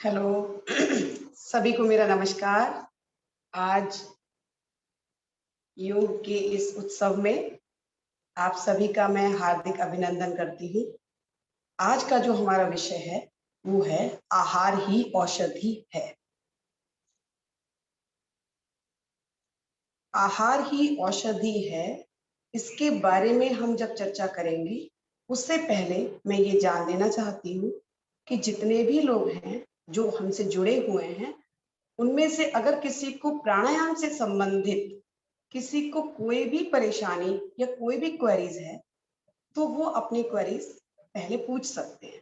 Hello सभी को मेरा नमस्कार। आज योग के इस उत्सव में आप सभी का मैं हार्दिक अभिनंदन करती हूँ। आज का जो हमारा विषय है वो है आहार ही औषधि है। आहार ही औषधि है, इसके बारे में हम जब चर्चा करेंगे उससे पहले मैं ये जान लेना चाहती हूँ कि जितने भी लोग हैं जो हमसे जुड़े हुए हैं उनमें से अगर किसी को प्राणायाम से संबंधित किसी को कोई भी परेशानी या कोई भी क्वेरीज है तो वो अपनी क्वेरीज पहले पूछ सकते हैं।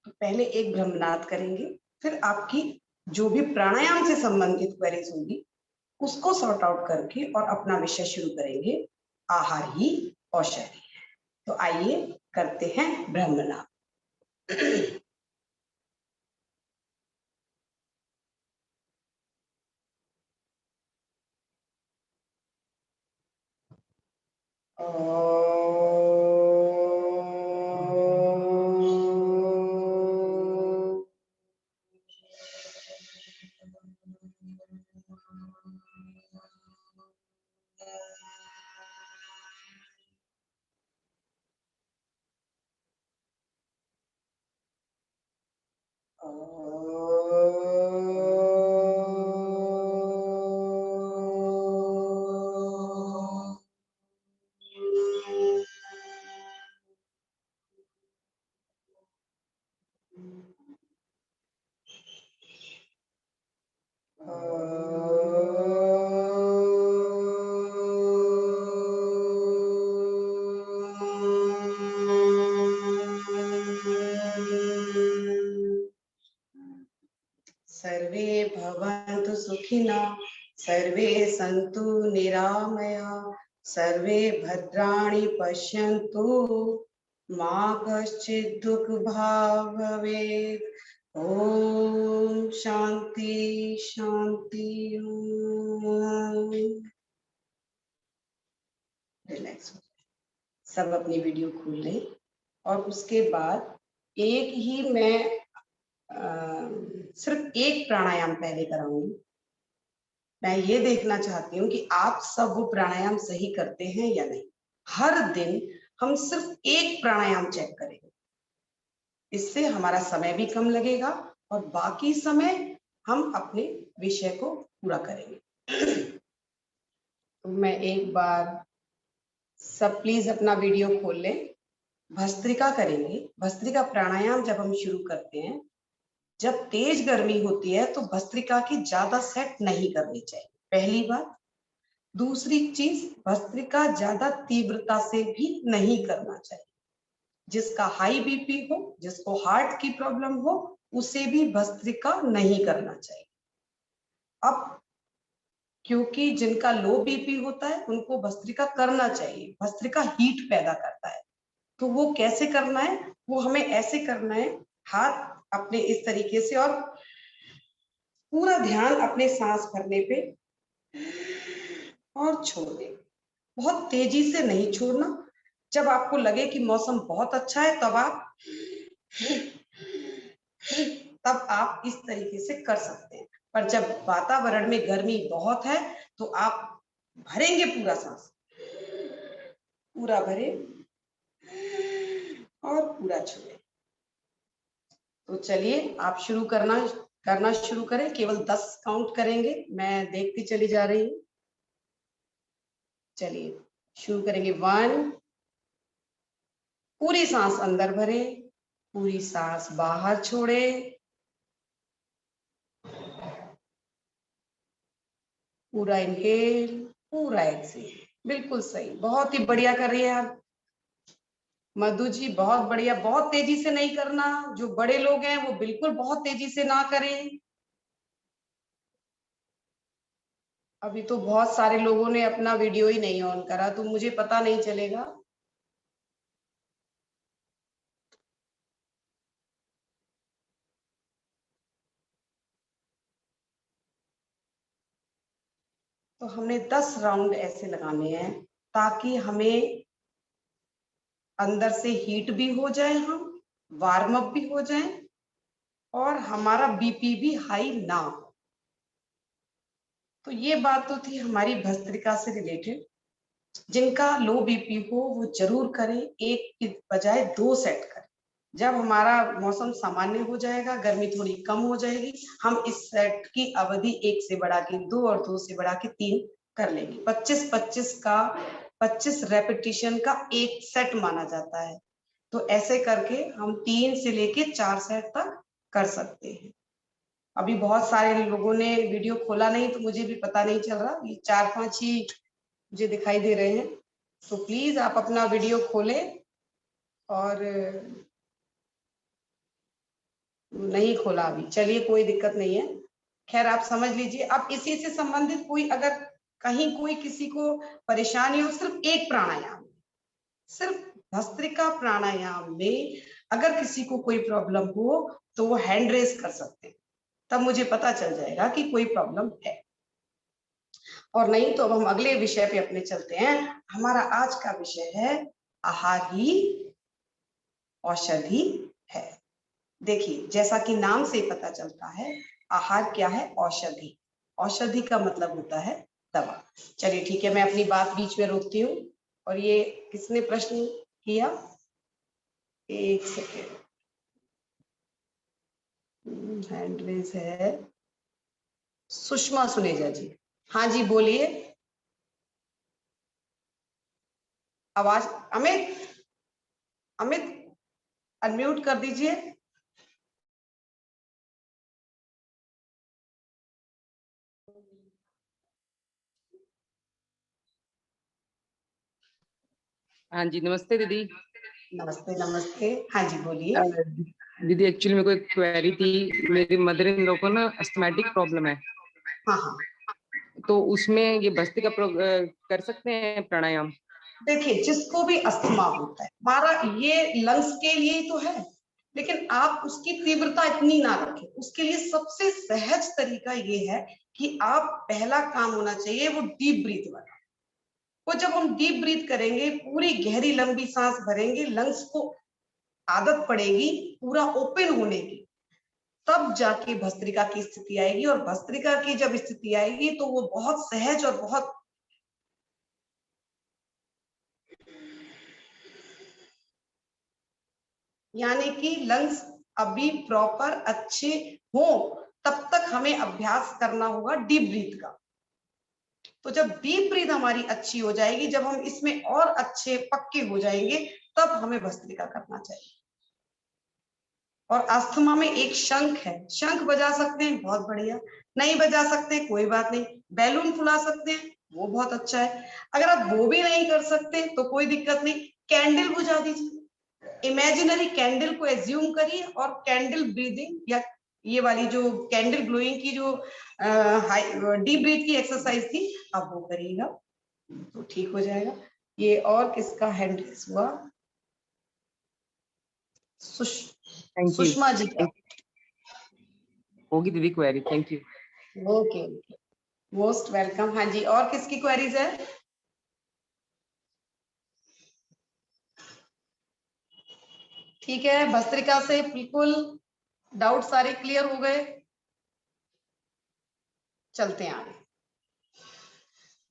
तो पहले एक ब्रह्मनाद करेंगे, फिर आपकी जो भी प्राणायाम से संबंधित क्वेरीज होगी उसको सॉर्ट आउट करके और अपना विषय शुरू करेंगे। आहार ही औषधि। तो आइए करते हैं ब्रह्मनाद। सर्वे भवन्तु सुखिनः, सर्वे सन्तु निरामयाः, सर्वे भद्राणि पश्यन्तु, मा कश्चित् दुःखभाग् भवेत्। ओम शांति शांति। रिलैक्स हो जाए, सब अपनी वीडियो खोल लें और उसके बाद एक ही मैं सिर्फ एक प्राणायाम पहले कराऊंगी। मैं ये देखना चाहती हूँ कि आप सब वो प्राणायाम सही करते हैं या नहीं। हर दिन हम सिर्फ एक प्राणायाम चेक करेंगे, इससे हमारा समय भी कम लगेगा और बाकी समय हम अपने विषय को पूरा करेंगे। तो मैं एक बार सब प्लीज अपना वीडियो खोल लें। भस्त्रिका करेंगे। भस्त्रिका प्राणायाम जब हम शुरू करते हैं, जब तेज गर्मी होती है तो भस्त्रिका की ज्यादा सेट नहीं करनी चाहिए, पहली बात। दूसरी चीज, भस्त्रिका ज्यादा तीव्रता से भी नहीं करना चाहिए। जिसका हाई बीपी हो, जिसको हार्ट की प्रॉब्लम हो, उसे भी भस्त्रिका नहीं करना चाहिए। अब क्योंकि जिनका लो बीपी होता है उनको भस्त्रिका करना चाहिए। भस्त्रिका हीट पैदा करता है, तो वो कैसे करना है? वो हमें ऐसे करना है, हाथ अपने इस तरीके से और पूरा ध्यान अपने सांस भरने पे और छोड़ने। बहुत तेजी से नहीं छोड़ना। जब आपको लगे कि मौसम बहुत अच्छा है तब आप इस तरीके से कर सकते हैं। पर जब वातावरण में गर्मी बहुत है तो आप भरेंगे पूरा सांस, पूरा भरे और पूरा छोड़े। तो चलिए आप करना शुरू करें। केवल 10 काउंट करेंगे, मैं देखती चली जा रही हूँ। चलिए शुरू करेंगे। 1, पूरी सांस अंदर भरे, पूरी सांस बाहर छोड़े, पूरा इनहेल, पूरा एक्सहेल। बिल्कुल सही, बहुत ही बढ़िया कर रही है आप मधु जी, बहुत बढ़िया। बहुत तेजी से नहीं करना, जो बड़े लोग हैं वो बिल्कुल बहुत तेजी से ना करें। अभी तो बहुत सारे लोगों ने अपना वीडियो ही नहीं ऑन करा, तो मुझे पता नहीं चलेगा। तो हमने 10 राउंड ऐसे लगाने हैं ताकि हमें अंदर से हीट भी हो जाए, हम वार्म अप भी हो जाए और हमारा बीपी भी हाई ना हो। तो ये बात तो थी हमारी भस्त्रिका से रिलेटेड। जिनका लो बीपी हो वो जरूर करें, एक की बजाय 2 सेट करें। जब हमारा मौसम सामान्य हो जाएगा, गर्मी थोड़ी कम हो जाएगी, हम इस सेट की अवधि 1 से बढ़ा के 2 और 2 से बढ़ा के 3 कर लेंगे। 25 रेपिटेशन का एक सेट माना जाता है। तो ऐसे करके हम 3 से लेके 4 सेट तक कर सकते हैं। अभी बहुत सारे लोगों ने वीडियो खोला नहीं, तो मुझे भी पता नहीं चल रहा, ये 4-5 ही मुझे दिखाई दे रहे हैं। तो प्लीज आप अपना वीडियो खोलें, और नहीं खोला अभी, चलिए कोई दिक्कत नहीं है, खैर आप समझ लीजिए। अब इसी से संबंधित कोई अगर कहीं कोई किसी को परेशानी हो, सिर्फ एक प्राणायाम, सिर्फ भस्त्रिका प्राणायाम में अगर किसी को कोई प्रॉब्लम हो तो वो हैंड रेस कर सकते हैं, तब मुझे पता चल जाएगा कि कोई प्रॉब्लम है। और नहीं तो अब हम अगले विषय पे अपने चलते हैं। हमारा आज का विषय है आहार ही औषधि है। देखिए, जैसा कि नाम से पता चलता है, आहार क्या है? औषधि। औषधि का मतलब होता है दवा। चलिए ठीक है, मैं अपनी बात बीच में रोकती हूँ। और ये किसने प्रश्न किया? एक सेकेंड, हैंड रेज है सुषमा सुनेजा जी। हाँ जी बोलिए। आवाज, अमित, अमित अनम्यूट कर दीजिए। हाँ जी, नमस्ते दीदी। नमस्ते नमस्ते, हाँ जी बोलिए। दीदी एक्चुअली मेरे को एक क्वेरी थी। मेरी मदर इन लॉ को ना अस्थमैटिक प्रॉब्लम है, हाँ हाँ, तो उसमें ये भस्त्रिका कर सकते हैं प्राणायाम? देखिए जिसको भी अस्थमा होता है, हमारा ये लंग्स के लिए ही तो है, लेकिन आप उसकी तीव्रता इतनी ना रखें। उसके लिए सबसे सहज तरीका ये है कि आप, पहला काम होना चाहिए वो डीप ब्रीथ वाला। वो जब हम डीप ब्रीथ करेंगे, पूरी गहरी लंबी सांस भरेंगे, लंग्स को आदत पड़ेगी पूरा ओपन होने की, तब जाके भस्त्रिका की स्थिति आएगी। और भस्त्रिका की जब स्थिति आएगी तो वो बहुत सहज और बहुत, यानी कि लंग्स अभी प्रॉपर अच्छे हो, तब तक हमें अभ्यास करना होगा डीप ब्रीथ का। तो जब डीप ब्रीथ हमारी अच्छी हो जाएगी, जब हम इसमें और अच्छे पक्के हो जाएंगे, तब हमें भस्त्रिका करना चाहिए। और अस्थमा में एक शंख है, शंख बजा सकते हैं, बहुत बढ़िया। नहीं बजा सकते कोई बात नहीं, बैलून फुला सकते हैं, वो बहुत अच्छा है। अगर आप वो भी नहीं कर सकते तो कोई दिक्कत नहीं, कैंडल बुझा दीजिए। इमेजिनरी कैंडल को एज्यूम करिए और कैंडल ब्रीदिंग या ये वाली जो कैंडल ब्लोइंग की जो डीप ब्रीथ की एक्सरसाइज थी, आप वो करिएगा तो ठीक हो जाएगा। ये और किसका हैंड रेस हुआ? Thank you. सुषमा जी का। होगी दीदी query, thank you. Okay okay, most welcome. हाँ जी, और किसकी क्वेरीज है? ठीक है, भस्त्रिका से बिल्कुल डाउट सारे क्लियर हो गए। चलते हैं आगे।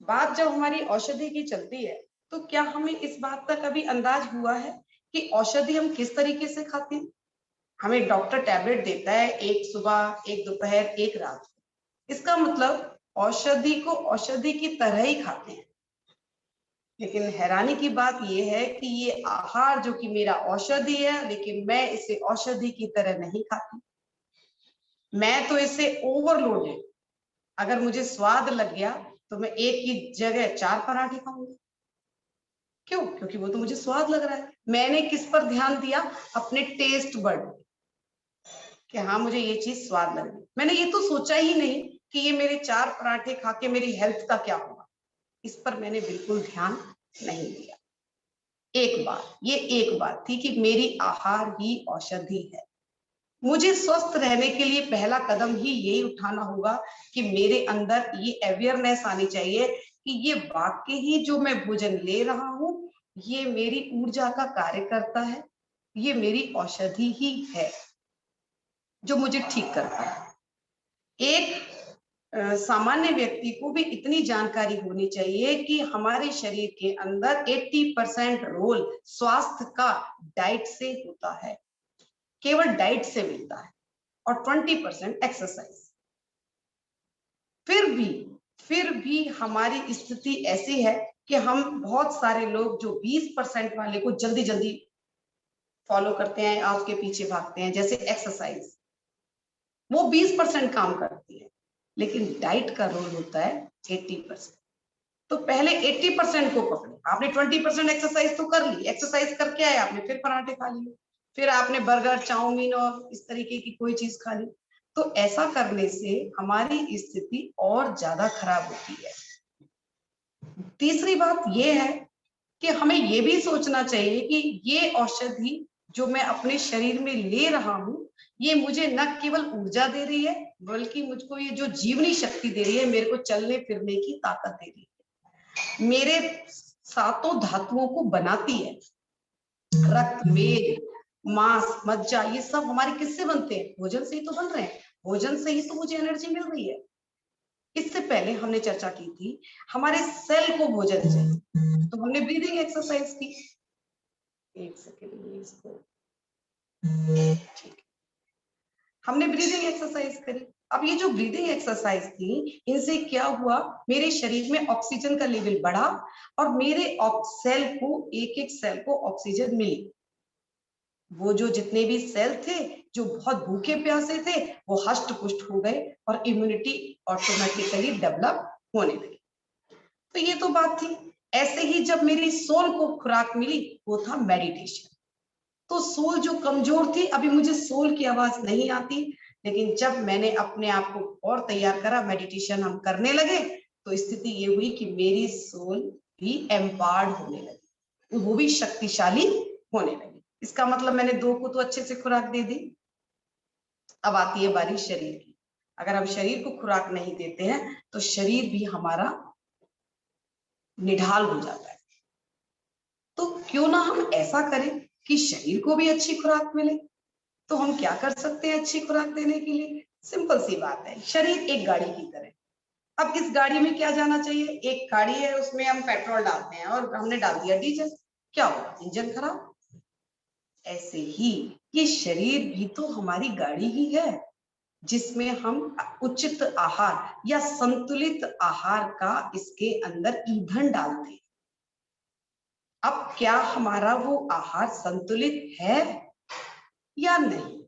बात जब हमारी औषधि की चलती है, तो क्या हमें इस बात का कभी अंदाज हुआ है कि औषधि हम किस तरीके से खाते हैं? हमें डॉक्टर टैबलेट देता है, एक सुबह, एक दोपहर, एक रात। इसका मतलब औषधि को औषधि की तरह ही खाते हैं। लेकिन हैरानी की बात यह है कि ये आहार जो कि मेरा औषधि है, लेकिन मैं इसे औषधि की तरह नहीं खाती। मैं तो इसे ओवरलोडेड, अगर मुझे स्वाद लग गया तो मैं एक की जगह 4 पराठे खाऊंगी। क्यों? क्योंकि वो तो मुझे स्वाद लग रहा है। मैंने किस पर ध्यान दिया? अपने टेस्ट बर्ड, कि हाँ मुझे ये चीज स्वाद लग रही। मैंने ये तो सोचा ही नहीं कि ये मेरे 4 पराठे खा के मेरी हेल्थ का क्या होगा। इस पर मैंने बिल्कुल ध्यान नहीं दिया। ये एक बात थी कि मेरी आहार ही औषधि है। मुझे स्वस्थ रहने के लिए पहला कदम ही यही उठाना होगा कि मेरे अंदर ये अवेयरनेस आनी चाहिए कि ये वाकई ही जो मैं भोजन ले रहा हूं, ये मेरी ऊर्जा का कार्य करता है, ये मेरी औषधि ही है। जो मुझे ठीक करता है। एक सामान्य व्यक्ति को भी इतनी जानकारी होनी चाहिए कि हमारे शरीर के अंदर 80% रोल स्वास्थ्य का डाइट से होता है, केवल डाइट से मिलता है, और 20% एक्सरसाइज। फिर भी हमारी स्थिति ऐसी है कि हम बहुत सारे लोग जो 20% वाले को जल्दी जल्दी फॉलो करते हैं, आप उसके पीछे भागते हैं। जैसे एक्सरसाइज, वो 20% काम करती है, लेकिन डाइट का रोल होता है 80%। तो पहले 80% को पकड़े। आपने 20% एक्सरसाइज तो कर ली, एक्सरसाइज करके आए आपने, फिर पराठे खा लिए, फिर आपने बर्गर, चाउमीन और इस तरीके की कोई चीज खा ली। तो ऐसा करने से हमारी स्थिति और ज्यादा खराब होती है। तीसरी बात यह है कि हमें यह भी सोचना चाहिए कि ये औषधि जो मैं अपने शरीर में ले रहा हूं, ये मुझे न केवल ऊर्जा दे रही है, बल्कि मुझको ये जो जीवनी शक्ति दे रही है, मेरे को चलने फिरने की ताकत दे रही है, मेरे सातों धातुओं को बनाती है। रक्त, मेद, मांस, मज्जा, ये सब हमारे किससे बनते हैं? भोजन से ही तो बन रहे हैं। भोजन से ही तो मुझे एनर्जी मिल रही है। इससे पहले हमने चर्चा की थी, हमारे सेल को भोजन चाहिए, तो हमने ब्रीदिंग एक्सरसाइज की। एक सेकेंड, इसको ठीक, हमने ब्रीदिंग एक्सरसाइज करी। अब ये जो ब्रीदिंग एक्सरसाइज थी, इनसे क्या हुआ, मेरे शरीर में ऑक्सीजन का लेवल बढ़ा और मेरे सेल को, एक एक सेल को ऑक्सीजन मिली। वो जो जितने भी सेल थे जो बहुत भूखे प्यासे थे, वो हष्ट पुष्ट हो गए और इम्यूनिटी ऑटोमेटिकली डेवलप होने लगी। तो ये तो बात थी। ऐसे ही जब मेरी सोल को खुराक मिली, वो था मेडिटेशन। तो सोल जो कमजोर थी, अभी मुझे सोल की आवाज नहीं आती, लेकिन जब मैंने अपने आप को और तैयार करा, मेडिटेशन हम करने लगे, तो स्थिति ये हुई कि मेरी सोल भी एम्पावर्ड होने लगी, वो भी शक्तिशाली होने लगी। इसका मतलब मैंने 2 को तो अच्छे से खुराक दे दी। अब आती है बारी शरीर की। अगर हम शरीर को खुराक नहीं देते हैं, तो शरीर भी हमारा निढाल हो जाता है। तो क्यों ना हम ऐसा करें कि शरीर को भी अच्छी खुराक मिले। तो हम क्या कर सकते हैं अच्छी खुराक देने के लिए? सिंपल सी बात है, शरीर एक गाड़ी की तरह। अब इस गाड़ी में क्या जाना चाहिए? एक गाड़ी है, उसमें हम पेट्रोल डालते हैं और हमने डाल दिया डीजल, क्या हुआ? इंजन खराब। ऐसे ही ये शरीर भी तो हमारी गाड़ी ही है, जिसमें हम उचित आहार या संतुलित आहार का इसके अंदर ईंधन डालते हैं। अब क्या हमारा वो आहार संतुलित है या नहीं?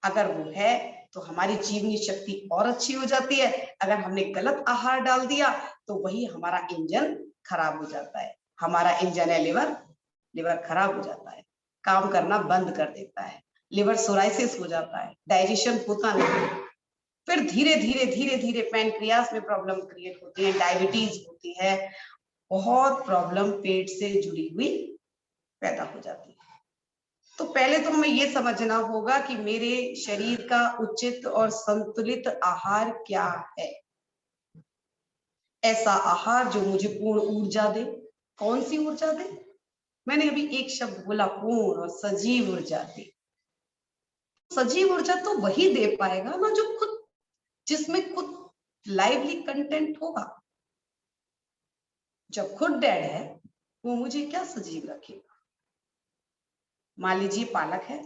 अगर वो है तो हमारी जीवनी शक्ति और अच्छी हो जाती है। अगर हमने गलत आहार डाल दिया तो वही हमारा इंजन खराब हो जाता है। हमारा इंजन है लिवर, लिवर खराब हो जाता है, काम करना बंद कर देता है, लिवर सोराइसिस हो जाता है, डाइजेशन होता नहीं। फिर धीरे धीरे पैनक्रियास में प्रॉब्लम क्रिएट होती है, डायबिटीज होती है, बहुत प्रॉब्लम पेट से जुड़ी हुई पैदा हो जाती है। तो पहले तो हमें ये समझना होगा कि मेरे शरीर का उचित और संतुलित आहार क्या है। ऐसा आहार जो मुझे पूर्ण ऊर्जा दे। कौन सी ऊर्जा दे? मैंने अभी एक शब्द बोला, पूर्ण और सजीव ऊर्जा दे। सजीव ऊर्जा तो वही दे पाएगा ना जो खुद, जिसमें खुद लाइवली कंटेंट होगा। जब खुद डेड है, वो मुझे क्या सजीव रखेगा? मान लीजिए पालक है,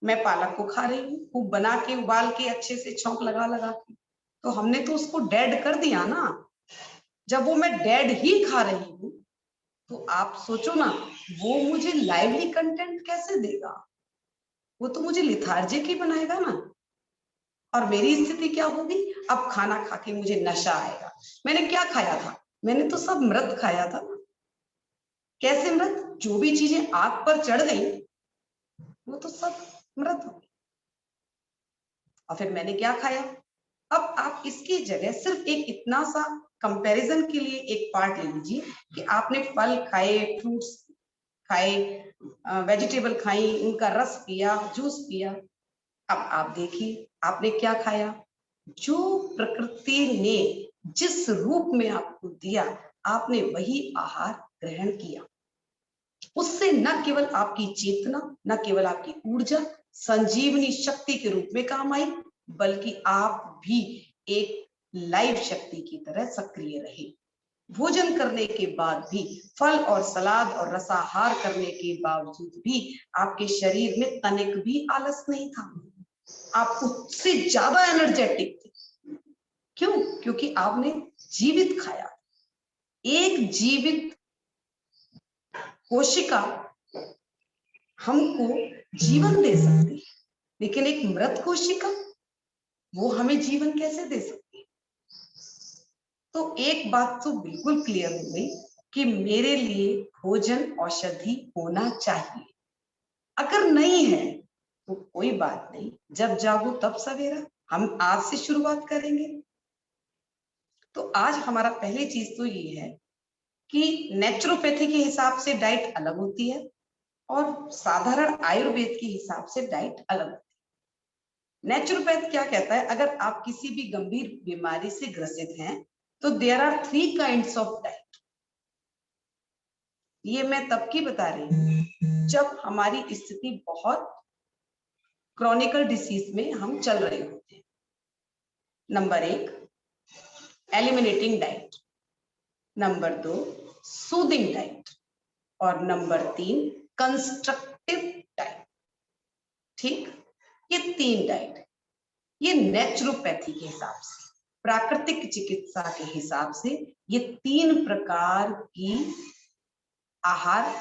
मैं पालक को खा रही हूँ, खूब बना के, उबाल के, अच्छे से छौंक लगा लगा के, तो हमने तो उसको डेड कर दिया ना। जब वो मैं डेड ही खा रही हूँ, तो आप सोचो ना, वो मुझे लाइवली कंटेंट कैसे देगा? वो तो मुझे लिथार्जिक ही बनाएगा ना। और मेरी स्थिति क्या होगी? अब खाना खा के मुझे नशा आएगा। मैंने क्या खाया था? मैंने तो सब मृत खाया था ना। कैसे मृत? जो भी चीजें आग पर चढ़ गई, वो तो सब मृत हो गई। और फिर मैंने क्या खाया? अब आप इसकी जगह सिर्फ एक इतना सा कंपैरिजन के लिए एक पार्ट ले लीजिए कि आपने फल खाए, फ्रूट्स खाए, वेजिटेबल खाई, उनका रस पिया, जूस पिया। अब आप देखिए आपने क्या खाया? जो प्रकृति ने जिस रूप में आपको दिया, आपने वही आहार ग्रहण किया। उससे न केवल आपकी चेतना, न केवल आपकी ऊर्जा संजीवनी शक्ति के रूप में काम आई, बल्कि आप भी एक लाइव शक्ति की तरह सक्रिय रहे। भोजन करने के बाद भी, फल और सलाद और रसाहार करने के बावजूद भी आपके शरीर में तनिक भी आलस नहीं था। आप उससे ज्यादा एनर्जेटिक थे। क्यों? क्योंकि आपने जीवित खाया। एक जीवित कोशिका हमको जीवन दे सकती है, लेकिन एक मृत कोशिका वो हमें जीवन कैसे दे सकती है? तो एक बात तो बिल्कुल क्लियर हो गई कि मेरे लिए भोजन औषधि होना चाहिए। अगर नहीं है तो कोई बात नहीं, जब जागो तब सवेरा। हम आज से शुरुआत करेंगे। तो आज हमारा पहली चीज तो ये है कि नेचुरोपैथी के हिसाब से डाइट अलग होती है और साधारण आयुर्वेद के हिसाब से डाइट अलग होती है। नेचुरोपैथ क्या कहता है? अगर आप किसी भी गंभीर बीमारी से ग्रसित हैं तो there are 3 kinds of diet. ये मैं तब की बता रही हूँ जब हमारी स्थिति बहुत क्रॉनिकल डिसीज में हम चल रहे होते हैं। Number 1 eliminating diet, number 2 soothing diet और नंबर 3 कंस्ट्रक्टिव डाइट। ठीक, ये 3 डाइट, ये नेचुरोपैथी के हिसाब से, प्राकृतिक चिकित्सा के हिसाब से ये 3 प्रकार की आहार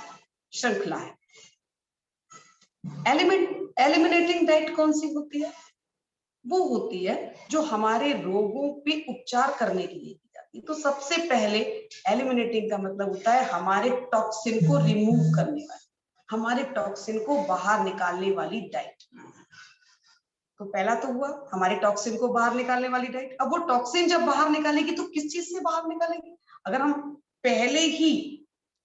श्रृंखला है। एलिमिनेटिंग डाइट कौन सी होती है? वो होती है जो हमारे रोगों पे उपचार करने के लिए की जाती है। तो सबसे पहले एलिमिनेटिंग का मतलब होता है हमारे टॉक्सिन को रिमूव करने वाली, हमारे टॉक्सिन को बाहर निकालने वाली डाइट। तो पहला तो हुआ हमारे टॉक्सिन को बाहर निकालने वाली डाइट। अब वो टॉक्सिन जब बाहर निकालेगी तो किस चीज से बाहर निकालेगी? अगर हम पहले ही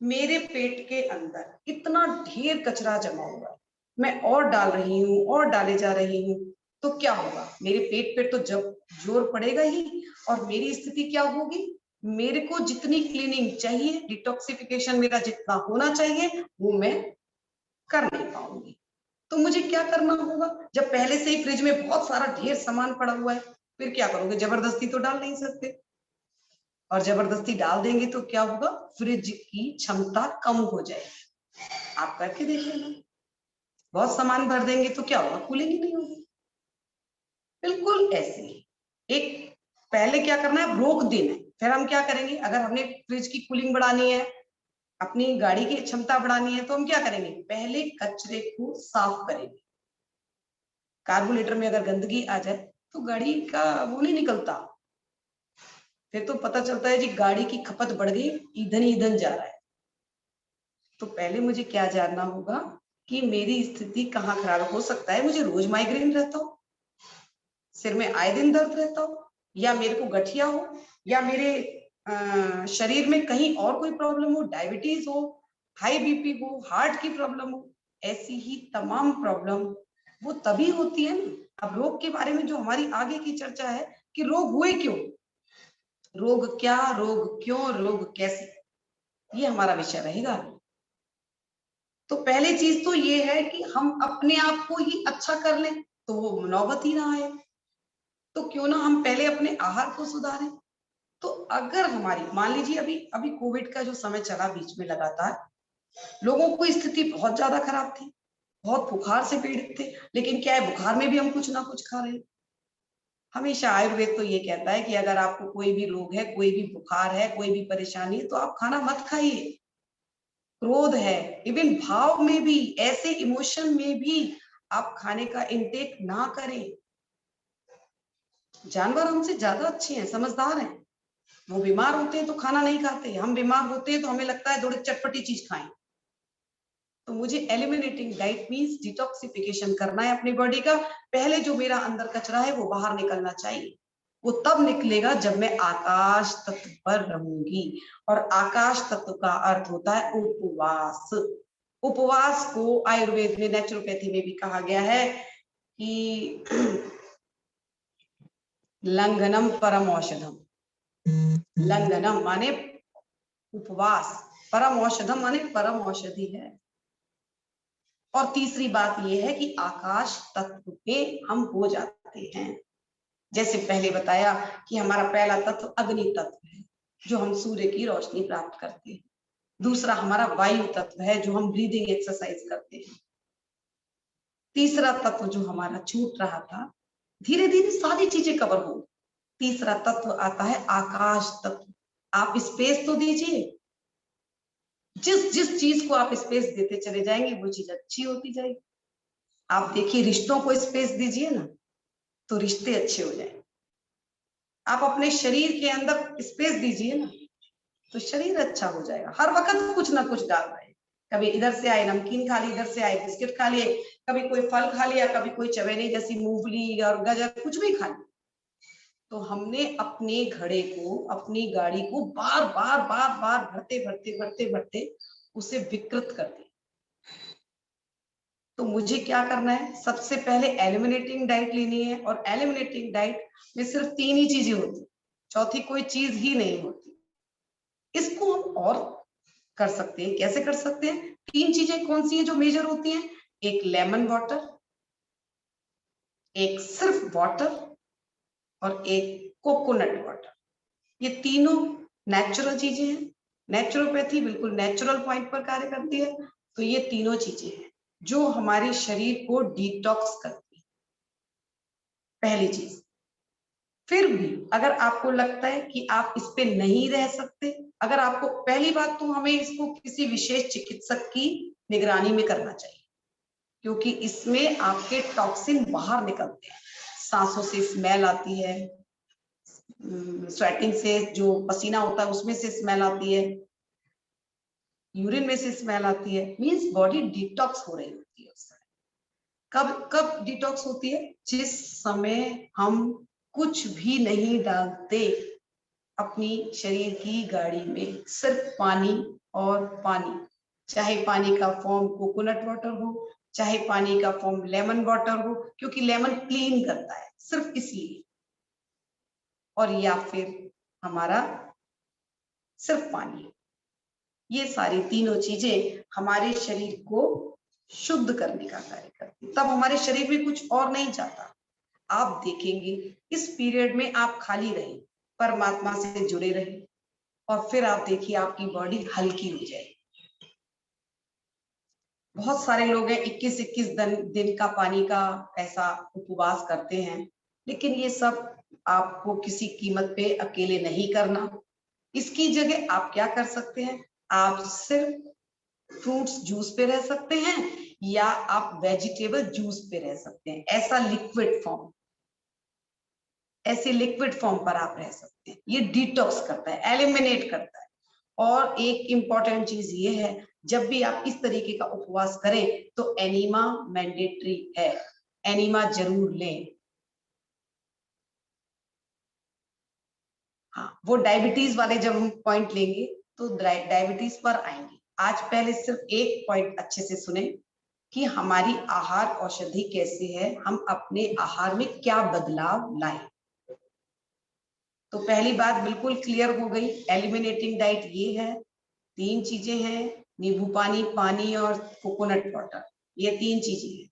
मेरे पेट के अंदर इतना ढेर कचरा जमा हुआ है, मैं और डाल रही हूँ और डाले जा रही हूँ, तो क्या होगा? मेरे पेट पे तो जब जोर पड़ेगा ही, और मेरी स्थिति क्या होगी? मेरे को जितनी क्लीनिंग चाहिए, डिटॉक्सिफिकेशन मेरा जितना होना चाहिए, वो मैं कर नहीं पाऊंगी। तो मुझे क्या करना होगा? जब पहले से ही फ्रिज में बहुत सारा ढेर सामान पड़ा हुआ है, फिर क्या करोगे? जबरदस्ती तो डाल नहीं सकते, और जबरदस्ती डाल देंगे तो क्या होगा? फ्रिज की क्षमता कम हो जाएगी। आप करके देख लेना, बहुत सामान भर देंगे तो क्या होगा? कूलिंग ही नहीं होगी। बिल्कुल ऐसे ही एक पहले क्या करना है? रोक देना है। फिर हम क्या करेंगे? अगर हमने फ्रिज की कूलिंग बढ़ानी है, अपनी गाड़ी की क्षमता बढ़ानी है, तो हम क्या करेंगे? पहले कचरे को साफ करेंगे। कार्बोरेटर में अगर गंदगी आ जाए तो गाड़ी का वो नहीं निकलता, फिर तो पता चलता है जी गाड़ी की खपत बढ़ गई, ईंधन ही ईंधन जा रहा है। तो पहले मुझे क्या जानना होगा कि मेरी स्थिति कहाँ खराब हो सकता है? मुझे रोज माइग्रेन रहता हो, सिर में आए दिन दर्द रहता हो, या मेरे को गठिया हो, या मेरे शरीर में कहीं और कोई प्रॉब्लम हो, डायबिटीज हो, हाई बीपी हो, हार्ट की प्रॉब्लम हो। ऐसी ही तमाम प्रॉब्लम वो तभी होती है ना। अब रोग के बारे में जो हमारी आगे की चर्चा है कि रोग हुए क्यों, रोग क्या, रोग क्यों, रोग कैसे, ये हमारा विषय रहेगा। तो पहली चीज तो ये है कि हम अपने आप को ही अच्छा कर लें तो वो नौबत ही ना आए। तो क्यों ना हम पहले अपने आहार को सुधारें। तो अगर हमारी, मान लीजिए अभी अभी कोविड का जो समय चला बीच में, लगातार लोगों की स्थिति बहुत ज्यादा खराब थी, बहुत बुखार से पीड़ित थे, लेकिन क्या है, बुखार में भी हम कुछ ना कुछ खा रहे हैं। हमेशा आयुर्वेद तो ये कहता है कि अगर आपको कोई भी रोग है, कोई भी बुखार है, कोई भी परेशानी है, तो आप खाना मत खाइए। क्रोध है, इवन भाव में भी, ऐसे इमोशन में भी आप खाने का इंटेक ना करें। जानवर हमसे ज्यादा अच्छे हैं, समझदार हैं। वो बीमार होते हैं तो खाना नहीं खाते, हम बीमार होते हैं तो हमें लगता है थोड़ी चटपटी चीज खाएं। तो मुझे एलिमिनेटिंग डाइट मींस डिटॉक्सिफिकेशन करना है अपनी बॉडी का। पहले जो मेरा अंदर कचरा है वो बाहर निकलना चाहिए। वो तब निकलेगा जब मैं आकाश तत्व पर रहूंगी, और आकाश तत्व का अर्थ होता है उपवास। उपवास को आयुर्वेद में, नेचुरोपैथी में भी कहा गया है कि लंघनम परम औषधम। लंघनम माने उपवास, परम औषधम माने परम औषधि है। और तीसरी बात यह है कि आकाश तत्व में हम हो जाते हैं। जैसे पहले बताया कि हमारा पहला तत्व अग्नि तत्व है, जो हम सूर्य की रोशनी प्राप्त करते हैं। दूसरा हमारा वायु तत्व है, जो हम ब्रीदिंग एक्सरसाइज करते हैं। तीसरा तत्व जो हमारा छूट रहा था, धीरे धीरे सारी चीजें कवर हो। तीसरा तत्व आता है आकाश तत्व। आप स्पेस तो दीजिए, जिस जिस चीज को आप स्पेस देते चले जाएंगे वो चीज अच्छी होती जाएगी। आप देखिए, रिश्तों को स्पेस दीजिए ना, तो रिश्ते अच्छे हो जाएंगे। आप अपने शरीर के अंदर स्पेस दीजिए ना, तो शरीर अच्छा हो जाएगा। हर वक्त कुछ ना कुछ डाल रहे हैं, कभी इधर से आए नमकीन खा ली, इधर से आए बिस्किट खा लिए, कभी कोई फल खा लिया, कभी कोई चवेली जैसी मूंगफली और गाजर, कुछ भी खा लिया। तो हमने अपने घड़े को, अपनी गाड़ी को बार बार बार बार भरते भरते भरते भरते उसे विकृत कर दिया। तो मुझे क्या करना है, सबसे पहले एलिमिनेटिंग डाइट लेनी है। और एलिमिनेटिंग डाइट में सिर्फ 3 ही चीजें होती, चौथी कोई चीज ही नहीं होती। इसको हम और कर सकते हैं। कैसे कर सकते हैं? 3 चीजें कौन सी हैं जो मेजर होती हैं? एक लेमन वाटर, एक सिर्फ वाटर, और एक कोकोनट वाटर। ये तीनों नेचुरल चीजें हैं। नेचुरोपैथी बिल्कुल नेचुरल पॉइंट पर कार्य करती है। तो ये तीनों चीजें हैं जो हमारे शरीर को डिटॉक्स करती है, पहली चीज। फिर भी अगर आपको लगता है कि आप इस पे नहीं रह सकते, अगर आपको, पहली बात तो हमें इसको किसी विशेष चिकित्सक की निगरानी में करना चाहिए, क्योंकि इसमें आपके टॉक्सिन बाहर निकलते हैं। सांसों से स्मेल आती है, स्वेटिंग से जो पसीना होता है उसमें से स्मेल आती है, यूरिन में से स्मेल आती है। मींस बॉडी डिटॉक्स हो रही होती है उस समय। कब कब डिटॉक्स होती है? जिस समय हम कुछ भी नहीं डालते अपनी शरीर की गाड़ी में, सिर्फ पानी और पानी। चाहे पानी का फॉर्म कोकोनट वाटर हो, चाहे पानी का फॉर्म लेमन वाटर हो, क्योंकि लेमन क्लीन करता है, सिर्फ इसलिए। और या फिर हमारा सिर्फ पानी। ये सारी तीनों चीजें हमारे शरीर को शुद्ध करने का कार्य करती है। तब हमारे शरीर में कुछ और नहीं जाता। आप देखेंगे इस पीरियड में आप खाली रहे, परमात्मा से जुड़े रहे, और फिर आप देखिए आपकी बॉडी हल्की हो जाएगी। बहुत सारे लोग हैं 21-21 दिन का पानी का ऐसा उपवास करते हैं, लेकिन ये सब आपको किसी कीमत पे अकेले नहीं करना। इसकी जगह आप क्या कर सकते हैं? आप सिर्फ फ्रूट्स जूस पे रह सकते हैं, या आप वेजिटेबल जूस पे रह सकते हैं। ऐसा लिक्विड फॉर्म, ऐसे लिक्विड फॉर्म पर आप रह सकते हैं। ये डिटॉक्स करता है, एलिमिनेट करता है। और एक इंपॉर्टेंट चीज ये है, जब भी आप इस तरीके का उपवास करें तो एनीमा मैंडेटरी है, एनीमा जरूर लें। हाँ, वो डायबिटीज वाले जब हम पॉइंट लेंगे तो डायबिटीज पर आएंगे। आज पहले सिर्फ एक पॉइंट अच्छे से सुने कि हमारी आहार औषधि कैसे है, हम अपने आहार में क्या बदलाव लाएं। तो पहली बात बिल्कुल क्लियर हो गई, एलिमिनेटिंग डाइट ये है। 3 चीजें हैं, नींबू पानी, पानी और कोकोनट वाटर। ये 3 चीजें हैं।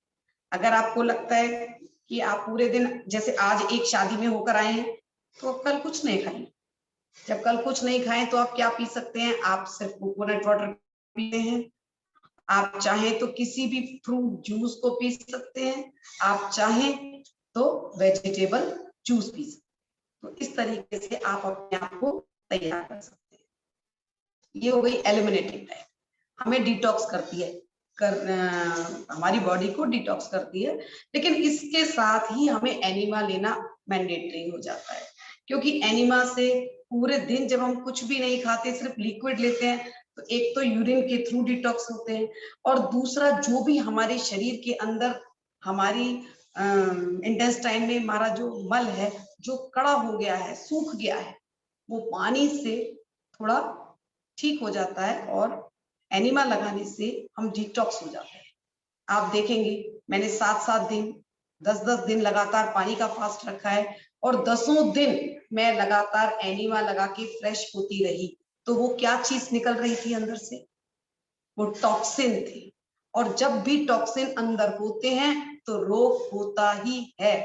अगर आपको लगता है कि आप पूरे दिन, जैसे आज एक शादी में होकर आए हैं, तो आप कल कुछ नहीं खाएं। जब कल कुछ नहीं खाएं तो आप क्या पी सकते हैं? आप सिर्फ कोकोनट वाटर पीते हैं। आप चाहें तो किसी भी फ्रूट जूस को पी सकते हैं, आप चाहें तो वेजिटेबल जूस पी सकते हैं। तो इस तरीके से आप अपने आप को तैयार कर सकते हैं। ये हो गई एलिमिनेटिंग डाइट। हमें डिटॉक्स करती है, हमारी बॉडी को डिटॉक्स करती है। लेकिन इसके साथ ही हमें एनिमा लेना मैंडेटरी हो जाता है, क्योंकि एनिमा से पूरे दिन जब हम कुछ भी नहीं खाते, सिर्फ लिक्विड लेते हैं, तो एक तो यूरिन के थ्रू डिटॉक्स होते हैं, और दूसरा जो भी हमारे शरीर के अंदर, हमारी इंटेस्टाइन में हमारा जो मल है, जो कड़ा हो गया है, सूख गया है, वो पानी से थोड़ा ठीक हो जाता है, और एनिमा लगाने से हम डिटॉक्स हो जाते हैं। आप देखेंगे मैंने 7-7 दिन, 10-10 दिन लगातार पानी का फास्ट रखा है, और 10 दिन मैं लगातार एनिमा लगा के फ्रेश होती रही। तो वो क्या चीज निकल रही थी अंदर से? वो टॉक्सिन थी। और जब भी टॉक्सिन अंदर होते हैं तो रोग होता ही है।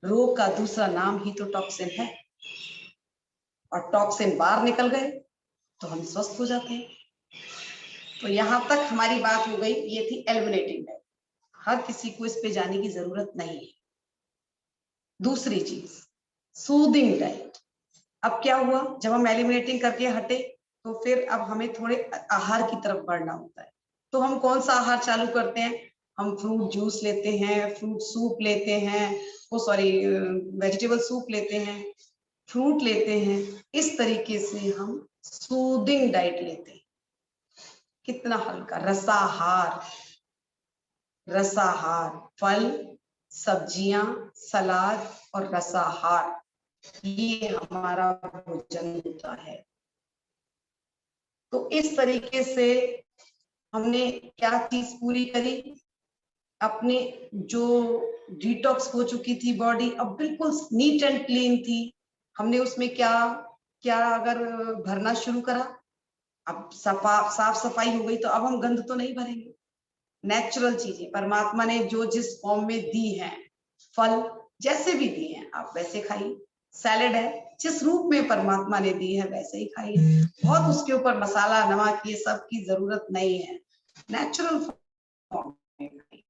रोग का दूसरा नाम ही तो टॉक्सिन है, और टॉक्सिन बाहर निकल गए तो हम स्वस्थ हो जाते हैं। तो यहां तक हमारी बात हो गई, ये थी एलिमिनेटिंग डाइट। हर किसी को इस पे जाने की जरूरत नहीं है। दूसरी चीज सूदिंग डाइट। अब क्या हुआ, जब हम एलिमिनेटिंग करके हटे तो फिर अब हमें थोड़े आहार की तरफ बढ़ना होता है। तो हम कौन सा आहार चालू करते हैं? हम फ्रूट जूस लेते हैं, फ्रूट सूप लेते हैं, वेजिटेबल सूप लेते हैं, फ्रूट लेते हैं। इस तरीके से हम सूदिंग डाइट लेते हैं। कितना हल्का रसाहार, रसाहार फल, सब्जियां, सलाद और रसाहार, ये हमारा भोजन होता है। तो इस तरीके से हमने क्या चीज पूरी करी? अपने जो डिटॉक्स हो चुकी थी बॉडी, अब बिल्कुल नीट एंड क्लीन थी। हमने उसमें क्या क्या अगर भरना शुरू करा, अब साफ सफाई हो गई तो अब हम गंद तो नहीं भरेंगे। नेचुरल चीजें परमात्मा ने जो जिस फॉर्म में दी है, फल जैसे भी दिए हैं आप वैसे खाइए। सैलेड है, जिस रूप में परमात्मा ने दी है वैसे ही खाइए। बहुत उसके ऊपर मसाला नमक ये सब की जरूरत नहीं है, नेचुरल फॉर्म में खाइए।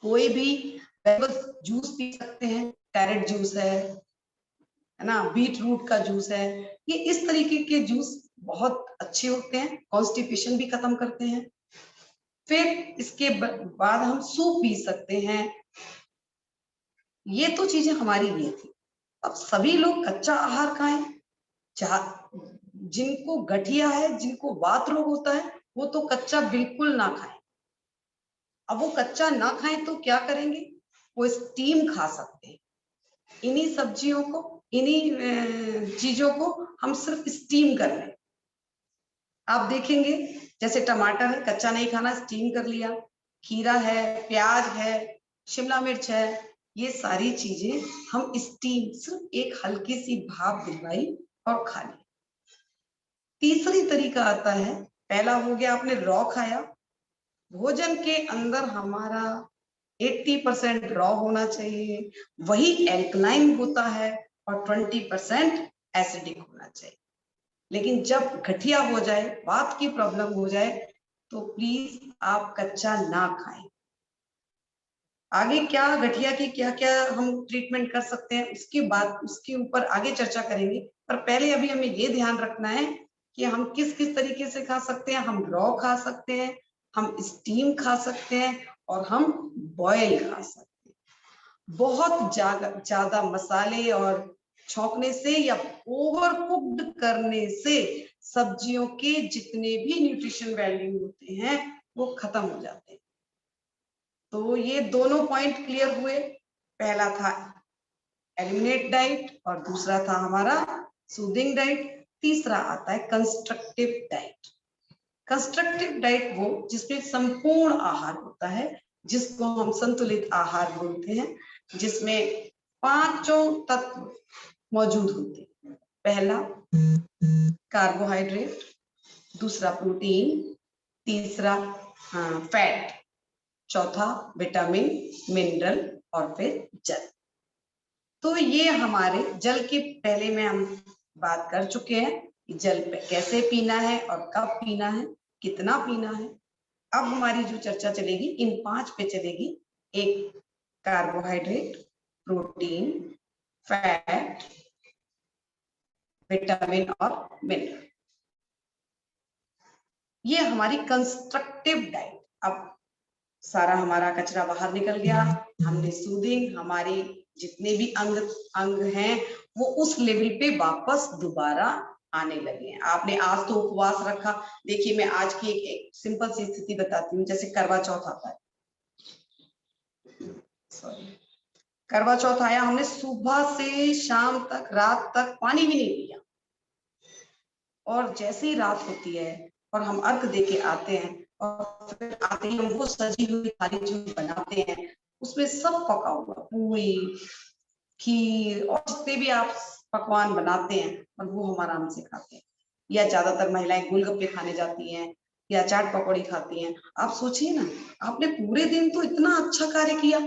कोई भी जूस पी सकते हैं, कैरेट जूस है ना, बीट रूट का जूस है, ये इस तरीके के जूस बहुत अच्छे होते हैं, कॉन्स्टिपेशन भी खत्म करते हैं। फिर इसके बाद हम सूप पी सकते हैं। ये तो चीजें हमारी लिए थी। अब सभी लोग कच्चा आहार खाएं, जिनको गठिया है, जिनको वात रोग होता है, वो तो कच्चा बिल्कुल ना खाएं। अब वो कच्चा ना खाएं तो क्या करेंगे? वो स्टीम खा सकते हैं। इन्हीं सब्जियों को, इन्हीं चीजों को हम सिर्फ स्टीम कर लें। आप देखेंगे जैसे टमाटर है, कच्चा नहीं खाना, स्टीम कर लिया। खीरा है, प्याज है, शिमला मिर्च है, ये सारी चीजें हम स्टीम, सिर्फ एक हल्की सी भाप दिलवाई और खा ली। तीसरी तरीका आता है, पहला हो गया आपने रॉ खाया। भोजन के अंदर हमारा 80% रॉ होना चाहिए, वही एल्कलाइन होता है, और 20% एसिडिक होना चाहिए। लेकिन जब गठिया हो जाए, वात की प्रॉब्लम हो जाए, तो प्लीज आप कच्चा ना खाएं। आगे क्या गठिया की क्या क्या हम ट्रीटमेंट कर सकते हैं उसके बाद उसके ऊपर आगे चर्चा करेंगे। पर पहले अभी हमें ये ध्यान रखना है कि हम किस किस तरीके से खा सकते हैं। हम रॉ खा सकते हैं, हम स्टीम खा सकते हैं, और हम बॉयल खा सकते हैं। बहुत ज्यादा मसाले और छौंकने से या ओवर कुक्ड करने से सब्जियों के जितने भी न्यूट्रिशन वैल्यू होते हैं वो खत्म हो जाते हैं। तो ये दोनों पॉइंट क्लियर हुए। पहला था एलिमिनेट डाइट और दूसरा था हमारा सूदिंग डाइट। तीसरा आता है कंस्ट्रक्टिव डाइट। कंस्ट्रक्टिव डाइट वो जिसमें संपूर्ण आहार होता है, जिसको हम संतुलित आहार बोलते हैं, जिसमें पांचों तत्व मौजूद होते हैं। पहला कार्बोहाइड्रेट, दूसरा प्रोटीन, तीसरा फैट, चौथा विटामिन, मिनरल, और फिर जल। तो ये हमारे जल के पहले में हम बात कर चुके हैं कि जल कैसे पीना है और कब पीना है, कितना पीना है। अब हमारी जो चर्चा चलेगी इन 5 पे चलेगी। एक कार्बोहाइड्रेट, प्रोटीन, फैट, विटामिन और मिनरल। ये हमारी कंस्ट्रक्टिव डाइट। अब सारा हमारा कचरा बाहर निकल गया, हमने सूदिंग, हमारे जितने भी अंग हैं वो उस लेवल पे वापस दोबारा आने लगे हैं। आपने आज तो उपवास रखा। देखिए मैं आज की एक सिंपल सी स्थिति बताती हूँ। जैसे करवा चौथ आता है, करवा चौथ आया, हमने सुबह से शाम तक, रात तक पानी भी नहीं पिया, और जैसे ही रात होती है और हम अर्घ देके आते हैं, और फिर आते ही हम वो सजी हुई थाली जो बनाते हैं उसमें सब पका हुआ, पूरी, खीर और जितने भी आप पकवान बनाते हैं, और वो हम आराम से खाते हैं। या ज्यादातर महिलाएं गोलगप्पे खाने जाती हैं, या चाट पकौड़ी खाती हैं। आप सोचिए ना, आपने पूरे दिन तो इतना अच्छा कार्य किया,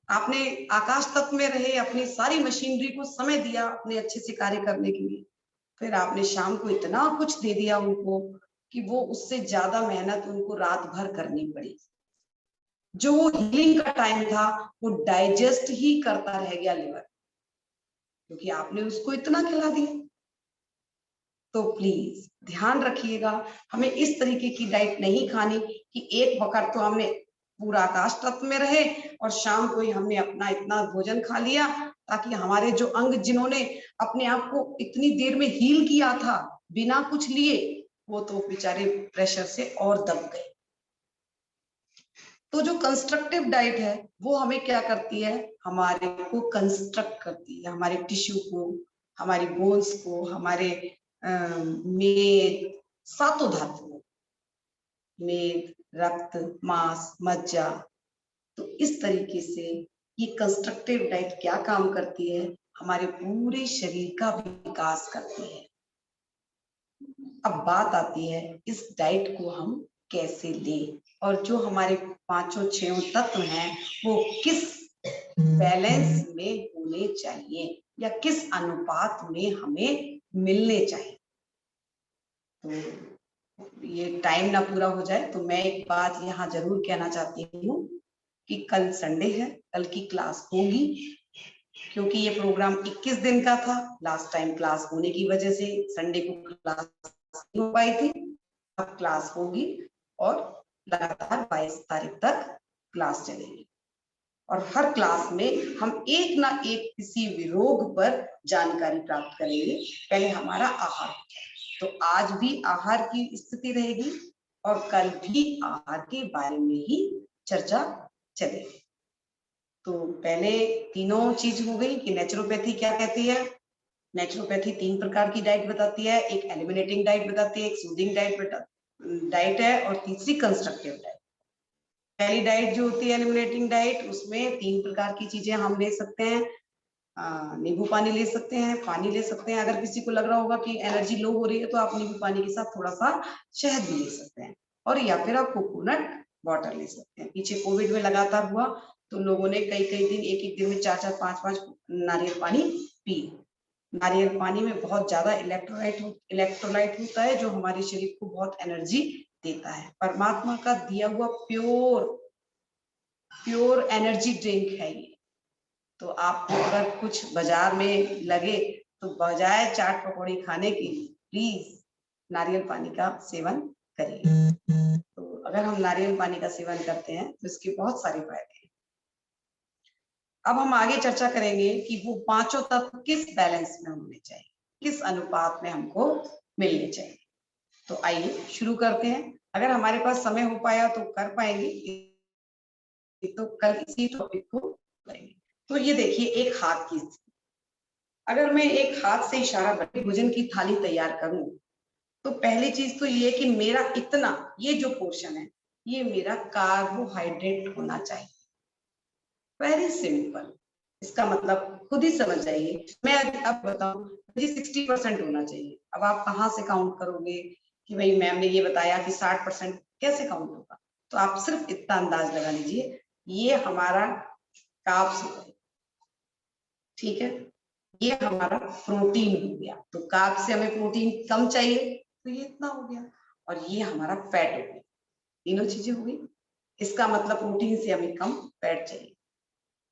आपने आकाश तत्व में रहे, अपनी सारी मशीनरी को समय दिया अपने अच्छे से कार्य करने के लिए, फिर आपने शाम को इतना कुछ दे दिया उनको कि वो उससे ज्यादा मेहनत उनको रात भर करनी पड़ी। जो वो हीलिंग का टाइम था वो डाइजेस्ट ही करता रह गया लिवर, क्योंकि आपने उसको इतना खिला दिया। तो प्लीज ध्यान रखिएगा, हमें इस तरीके की डाइट नहीं खानी कि एक वक्त तो हमने पूरा आकाश तत्व में रहे और शाम को ही हमने अपना इतना भोजन खा लिया, ताकि हमारे जो अंग जिन्होंने अपने आप को इतनी देर में हील किया था बिना कुछ लिए, वो तो बेचारे प्रेशर से और दब गए। तो जो कंस्ट्रक्टिव डाइट है वो हमें क्या करती है, हमारे को कंस्ट्रक्ट करती है, हमारे टिश्यू को, हमारी बोन्स को, हमारे मेद, सातों धातुओं, मेद, रक्त, मांस, मज्जा। तो इस तरीके से ये कंस्ट्रक्टिव डाइट क्या काम करती है, हमारे पूरे शरीर का विकास करती है। अब बात आती है इस डाइट को हम कैसे लें, और जो हमारे पांचों छह तत्व हैं वो किस बैलेंस में होने चाहिए या किस अनुपात में हमें मिलने चाहिए। तो ये टाइम ना पूरा हो जाए तो मैं एक बात यहाँ जरूर कहना चाहती हूँ कि कल संडे है, कल की क्लास होगी, क्योंकि ये प्रोग्राम 21 दिन का था। लास्ट टाइम क्लास होने की वजह से संडे को क्लास नहीं हो पाई थी, अब क्लास होगी और लगातार 22 तारीख तक क्लास चलेगी। और हर क्लास में हम एक ना एक किसी विरोग पर जानकारी प्राप्त करेंगे। पहले हमारा आहार, तो आज भी आहार की स्थिति रहेगी और कल भी आहार के बारे में ही चर्चा चलेगी। तो पहले तीनों चीज हो गई कि नेचुरोपैथी क्या कहती है। नेचुरोपैथी 3 प्रकार की डाइट बताती है, एक एलिमिनेटिंग डाइट बताती है, एक सूदिंग डाइट है और तीसरी कंस्ट्रक्टिव डाइट। पहली डाइट जो होती है एलिमिनेटिंग डाइट, उसमें 3 प्रकार की चीजें हम ले सकते हैं। नींबू पानी ले सकते हैं, पानी ले सकते हैं। अगर किसी को लग रहा होगा कि एनर्जी लो हो रही है तो आप नींबू पानी के साथ थोड़ा सा शहद भी ले सकते हैं, और या फिर आप कोकोनट वाटर ले सकते हैं। पीछे कोविड में लगातार हुआ तो लोगों ने कई कई दिन, एक एक दिन में 4-4 5-5 नारियल पानी पी। नारियल पानी में बहुत ज्यादा इलेक्ट्रोलाइट होता है जो हमारे शरीर को बहुत एनर्जी देता है। परमात्मा का दिया हुआ प्योर एनर्जी ड्रिंक है ये। तो आपको अगर कुछ बाजार में लगे तो बजाय चाट पकौड़ी खाने के प्लीज नारियल पानी का सेवन करिए। तो अगर हम नारियल पानी का सेवन करते हैं तो इसके बहुत सारे फायदे हैं। अब हम आगे चर्चा करेंगे कि वो पांचों तत्व किस बैलेंस में होने चाहिए, किस अनुपात में हमको मिलने चाहिए। तो आइए शुरू करते हैं। अगर हमारे पास समय हो पाया तो कर पाएंगे, तो कल इसी टॉपिक को करेंगे। तो ये देखिए एक हाथ की स्थिति, अगर मैं एक हाथ से इशारा करके भोजन की थाली तैयार करूं तो पहली चीज तो ये कि मेरा इतना, ये जो पोर्शन है ये मेरा कार्बोहाइड्रेट होना चाहिए। वेरी सिंपल, इसका मतलब खुद ही समझ जाइए। मैं अब बताऊं जी 60% होना चाहिए। अब आप कहाँ से काउंट करोगे कि भाई मैम ने ये बताया कि 60% कैसे काउंट होगा, तो आप सिर्फ इतना अंदाज लगा लीजिए, ये हमारा कार्ब्स हो गए, ठीक है, ये हमारा प्रोटीन हो गया। तो कार्ब से हमें प्रोटीन कम चाहिए तो ये इतना हो गया, और ये हमारा फैट हो गया। तीनों चीजें हो गई, इसका मतलब प्रोटीन से हमें कम फैट चाहिए।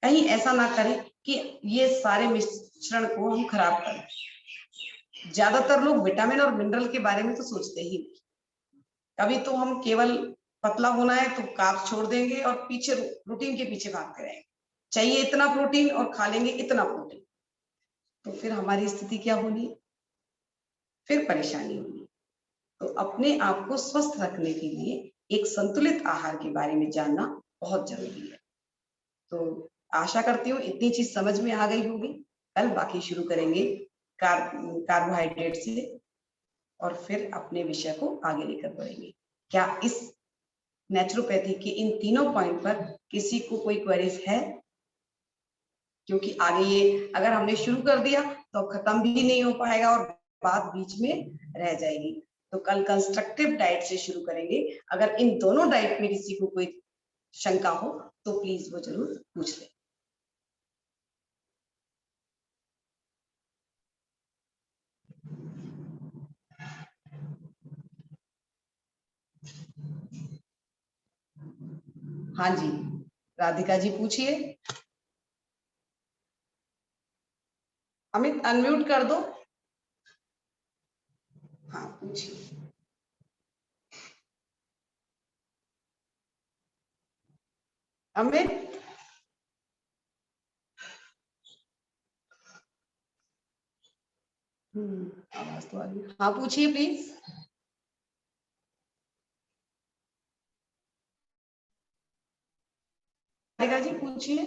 कहीं ऐसा ना करें कि ये सारे मिश्रण को हम खराब करें। ज्यादातर लोग विटामिन और मिनरल के बारे में तो सोचते ही नहीं। कभी तो हम केवल पतला होना है तो कार्ब छोड़ देंगे और पीछे प्रोटीन के पीछे भागते रहेंगे, चाहिए इतना प्रोटीन और खा लेंगे इतना प्रोटीन। तो फिर हमारी स्थिति क्या होगी, फिर परेशानी होगी। तो अपने आप को स्वस्थ रखने के लिए एक संतुलित आहार के बारे में जानना बहुत जरूरी है। तो आशा करती हूँ इतनी चीज समझ में आ गई होगी। कल बाकी शुरू करेंगे कार्बोहाइड्रेट से और फिर अपने विषय को आगे लेकर बढ़ेंगे। क्या इस नेचुरोपैथी के इन तीनों पॉइंट पर किसी को कोई क्वेरीज है? क्योंकि आगे ये अगर हमने शुरू कर दिया तो खत्म भी नहीं हो पाएगा और बात बीच में रह जाएगी। तो कल कंस्ट्रक्टिव डाइट से शुरू करेंगे। अगर इन दोनों डाइट में किसी को कोई शंका हो तो प्लीज वो जरूर पूछ ले। हाँ जी, राधिका जी पूछिए। अमित अनम्यूट कर दो। हाँ पूछिए। अमित आवाज तो आ रही है। हाँ पूछिए प्लीज। राधिका जी पूछिए।